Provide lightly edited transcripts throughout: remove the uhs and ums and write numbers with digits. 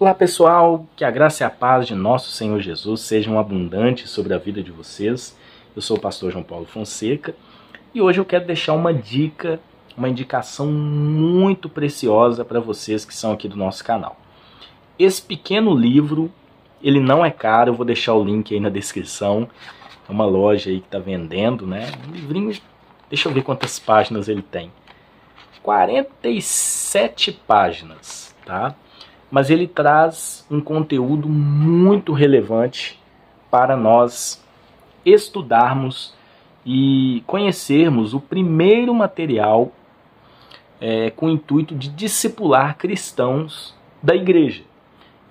Olá pessoal, que a graça e a paz de nosso Senhor Jesus sejam abundantes sobre a vida de vocês. Eu sou o pastor João Paulo Fonseca e hoje eu quero deixar uma dica, uma indicação muito preciosa para vocês que são aqui do nosso canal. Esse pequeno livro, ele não é caro, eu vou deixar o link aí na descrição. É uma loja aí que está vendendo, né? Um livrinho, deixa eu ver quantas páginas ele tem. 47 páginas, tá? Mas ele traz um conteúdo muito relevante para nós estudarmos e conhecermos o primeiro material com o intuito de discipular cristãos da igreja.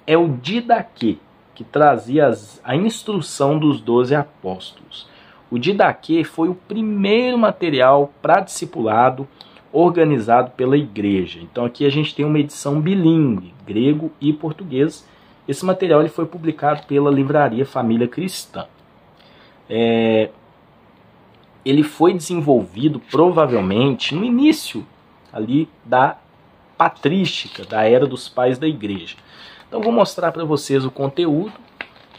É o Didaquê, que trazia a instrução dos 12 apóstolos. O Didaquê foi o primeiro material para discipulado organizado pela igreja. Então aqui a gente tem uma edição bilíngue, grego e português. Esse material ele foi publicado pela livraria Família Cristã. Ele foi desenvolvido provavelmente no início ali da patrística, da era dos pais da igreja. Então vou mostrar para vocês o conteúdo.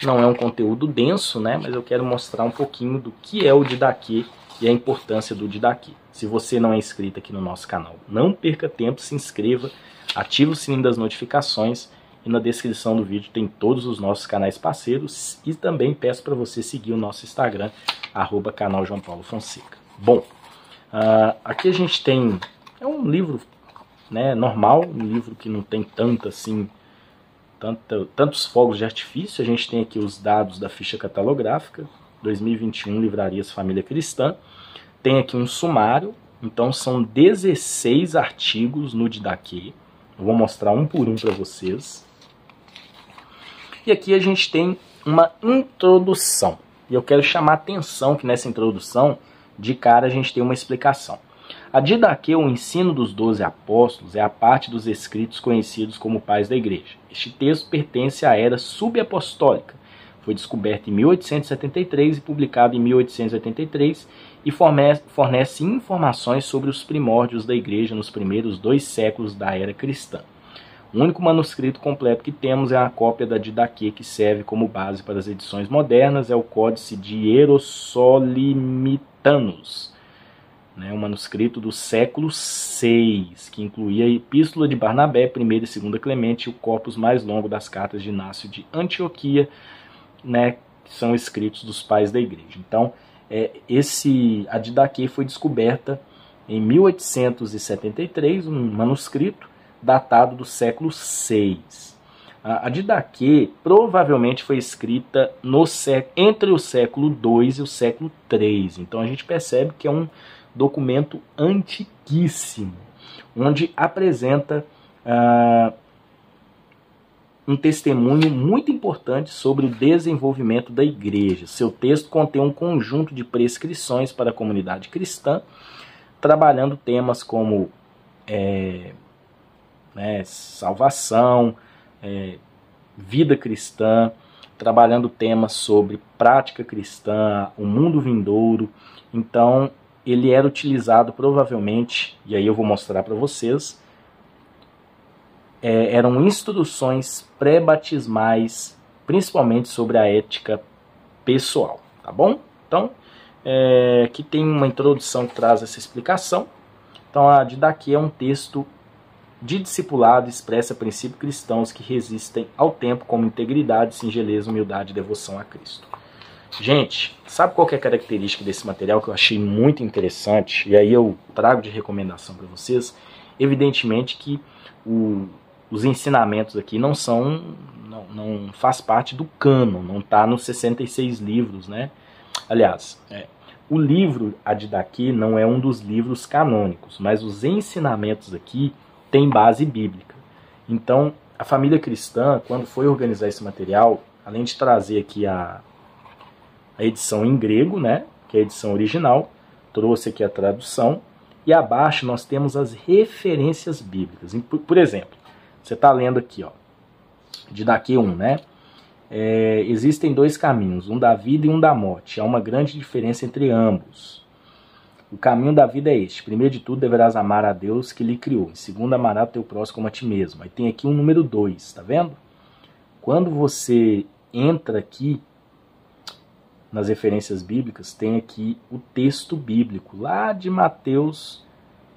Não é um conteúdo denso, né? Mas eu quero mostrar um pouquinho do que é o Didaquê e a importância do Didaquê. Se você não é inscrito aqui no nosso canal, não perca tempo, se inscreva, ative o sininho das notificações e na descrição do vídeo tem todos os nossos canais parceiros e também peço para você seguir o nosso Instagram, @canal João Paulo Fonseca. Bom, aqui a gente tem, é um livro, né, normal, um livro que não tem tantos fogos de artifício. A gente tem aqui os dados da ficha catalográfica, 2021, Livrarias Família Cristã. Tem aqui um sumário, então são 16 artigos no Didaquê. Eu vou mostrar um por um para vocês. E aqui a gente tem uma introdução. E eu quero chamar a atenção que nessa introdução, de cara, a gente tem uma explicação. A Didaquê, o ensino dos 12 apóstolos, é a parte dos escritos conhecidos como pais da igreja. Este texto pertence à era subapostólica. Foi descoberto em 1873 e publicado em 1883 e fornece informações sobre os primórdios da igreja nos primeiros 2 séculos da era cristã. O único manuscrito completo que temos é a cópia da Didaquê, que serve como base para as edições modernas, é o Códice de Hierossolymitanos, né, um manuscrito do século VI, que incluía a Epístola de Barnabé, 1ª e 2ª Clemente, e o corpus mais longo das cartas de Inácio de Antioquia, né, que são escritos dos pais da igreja. Então, a Didaquê foi descoberta em 1873, um manuscrito datado do século VI. A Didaquê provavelmente foi escrita entre o século II e o século III. Então a gente percebe que é um documento antiquíssimo, onde apresenta um testemunho muito importante sobre o desenvolvimento da igreja. Seu texto contém um conjunto de prescrições para a comunidade cristã, trabalhando temas como salvação, vida cristã, trabalhando temas sobre prática cristã, o mundo vindouro. Então, ele era utilizado provavelmente, e aí eu vou mostrar para vocês, eram instruções pré-batismais, principalmente sobre a ética pessoal, tá bom? Então, aqui tem uma introdução que traz essa explicação. Então, a Didaquê é um texto de discipulado, expressa princípios cristãos que resistem ao tempo, como integridade, singeleza, humildade e devoção a Cristo. Gente, sabe qual que é a característica desse material que eu achei muito interessante? E aí eu trago de recomendação para vocês. Evidentemente que os ensinamentos aqui não faz parte do cânon, não está nos 66 livros, né? Aliás, o livro A Didaquê não é um dos livros canônicos, mas os ensinamentos aqui têm base bíblica. Então, a Família Cristã, quando foi organizar esse material, além de trazer aqui a edição em grego, né, que é a edição original, trouxe aqui a tradução, e abaixo nós temos as referências bíblicas. Por exemplo, você está lendo aqui, ó, Didaquê 1, né? Existem 2 caminhos, um da vida e um da morte. Há uma grande diferença entre ambos. O caminho da vida é este. Primeiro de tudo, deverás amar a Deus que lhe criou. Em segundo, amarás o teu próximo como a ti mesmo. Aí tem aqui um número 2, tá vendo? quando você entra aqui nas referências bíblicas, tem aqui o texto bíblico, lá de Mateus,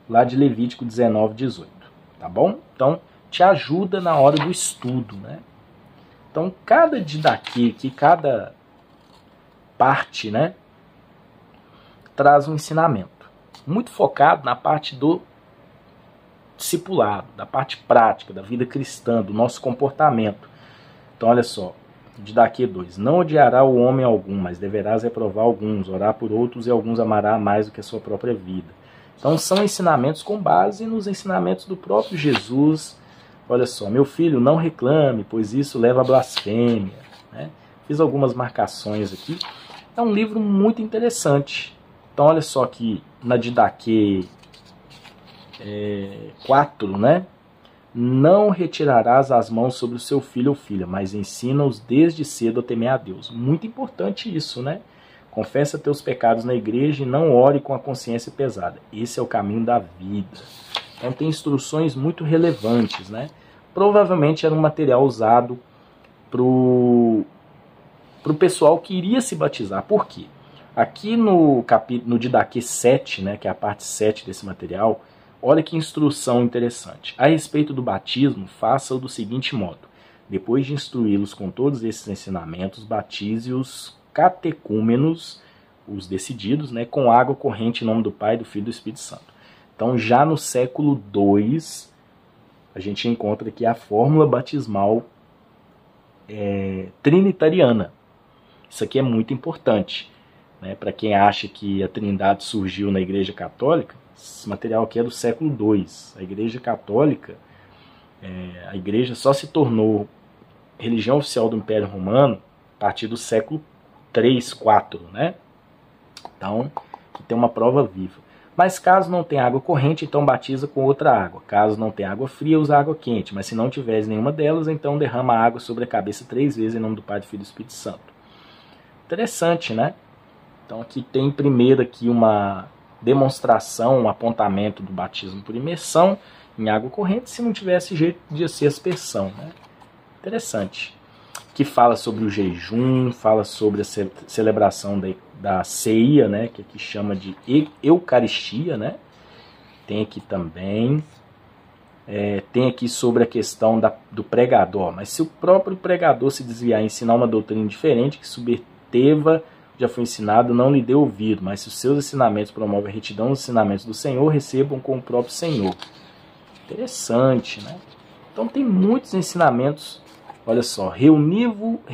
lá de Levítico 19, 18, tá bom? Então, te ajuda na hora do estudo, né? Então, cada didaquê aqui, cada parte, né, traz um ensinamento, muito focado na parte do discipulado, da parte prática, da vida cristã, do nosso comportamento. Então, olha só, Didaquê 2. Não odiará o homem algum, mas deverás reprovar alguns, orar por outros e alguns amará mais do que a sua própria vida. Então, são ensinamentos com base nos ensinamentos do próprio Jesus. Olha só, meu filho, não reclame, pois isso leva à blasfêmia, né? Fiz algumas marcações aqui. É um livro muito interessante. Então, olha só que na Didaquê 4, né? Não retirarás as mãos sobre o seu filho ou filha, mas ensina-os desde cedo a temer a Deus. Muito importante isso, né? Confessa teus pecados na igreja e não ore com a consciência pesada. Esse é o caminho da vida. Então tem instruções muito relevantes, né? Provavelmente era um material usado pro pessoal que iria se batizar. Por quê? Aqui no Didaquê 7, né, que é a parte 7 desse material, olha que instrução interessante. A respeito do batismo, faça-o do seguinte modo. Depois de instruí-los com todos esses ensinamentos, batize os catecúmenos, os decididos, né, com água corrente em nome do Pai, do Filho e do Espírito Santo. Então, já no século II, a gente encontra aqui a fórmula batismal trinitariana. Isso aqui é muito importante, né, para quem acha que a Trindade surgiu na Igreja Católica. Esse material aqui é do século II. A Igreja Católica, a Igreja só se tornou religião oficial do Império Romano a partir do século III, IV, né? Então, aqui tem uma prova viva. Mas caso não tenha água corrente, então batiza com outra água. Caso não tenha água fria, usa água quente. Mas se não tiveres nenhuma delas, então derrama água sobre a cabeça 3 vezes em nome do Pai, do Filho e do Espírito Santo. Interessante, né? Então aqui tem primeiro aqui uma demonstração, um apontamento do batismo por imersão em água corrente, se não tivesse jeito de ser aspersão, né? Interessante. Que fala sobre o jejum, fala sobre a celebração da ceia, né? Que aqui chama de Eucaristia, né? Tem aqui também, tem aqui sobre a questão do pregador. Mas se o próprio pregador se desviar e ensinar uma doutrina diferente, que subverteva já foi ensinado, não lhe dê ouvido, mas se os seus ensinamentos promovem a retidão dos ensinamentos do Senhor, recebam com o próprio Senhor. Interessante, né? Então tem muitos ensinamentos. Olha só, reuni-vos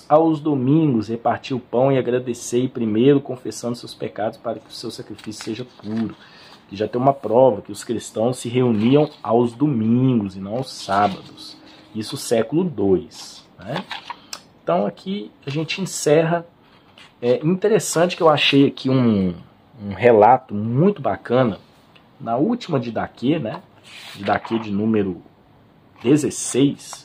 aos domingos, reparti o pão e agradecei primeiro, confessando seus pecados para que o seu sacrifício seja puro. Que já tem uma prova que os cristãos se reuniam aos domingos e não aos sábados. Isso século II, né? Então aqui a gente encerra. É interessante que eu achei aqui um relato muito bacana na última Didaquê, né? Didaquê de número 16.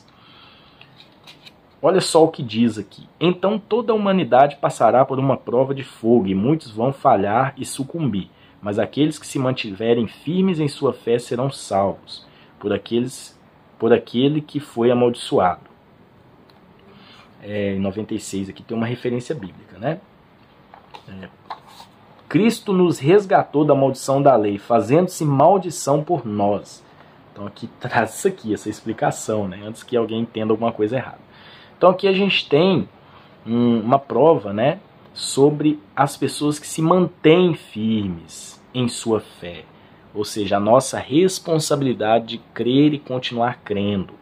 Olha só o que diz aqui. Então toda a humanidade passará por uma prova de fogo e muitos vão falhar e sucumbir. Mas aqueles que se mantiverem firmes em sua fé serão salvos por aquele que foi amaldiçoado. Em 96 aqui tem uma referência bíblica, né? Cristo nos resgatou da maldição da lei, fazendo-se maldição por nós. Então aqui traz isso aqui, essa explicação, né? Antes que alguém entenda alguma coisa errada. Então aqui a gente tem uma prova, né, sobre as pessoas que se mantêm firmes em sua fé. Ou seja, a nossa responsabilidade de crer e continuar crendo.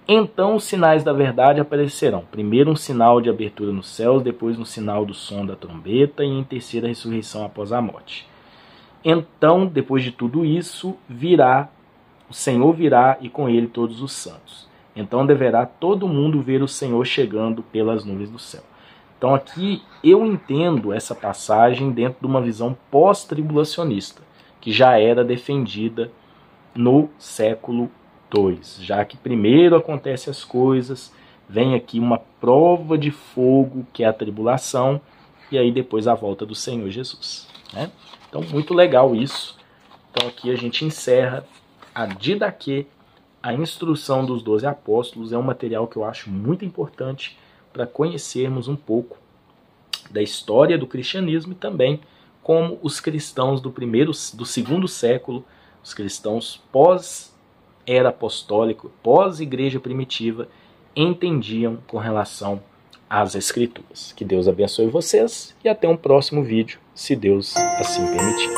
Então os sinais da verdade aparecerão. Primeiro um sinal de abertura nos céus, depois um sinal do som da trombeta e em terceira a ressurreição após a morte. Então, depois de tudo isso, o Senhor virá e com ele todos os santos. Então deverá todo mundo ver o Senhor chegando pelas nuvens do céu. Então aqui eu entendo essa passagem dentro de uma visão pós-tribulacionista, que já era defendida no século II, já que primeiro acontecem as coisas, vem aqui uma prova de fogo, que é a tribulação, e aí depois a volta do Senhor Jesus, né? Então muito legal isso. Então aqui a gente encerra a Didaquê a instrução dos 12 apóstolos é um material que eu acho muito importante para conhecermos um pouco da história do cristianismo e também como os cristãos do segundo século, os cristãos pós-era apostólica, pós-igreja primitiva, entendiam com relação às Escrituras. Que Deus abençoe vocês e até um próximo vídeo, se Deus assim permitir.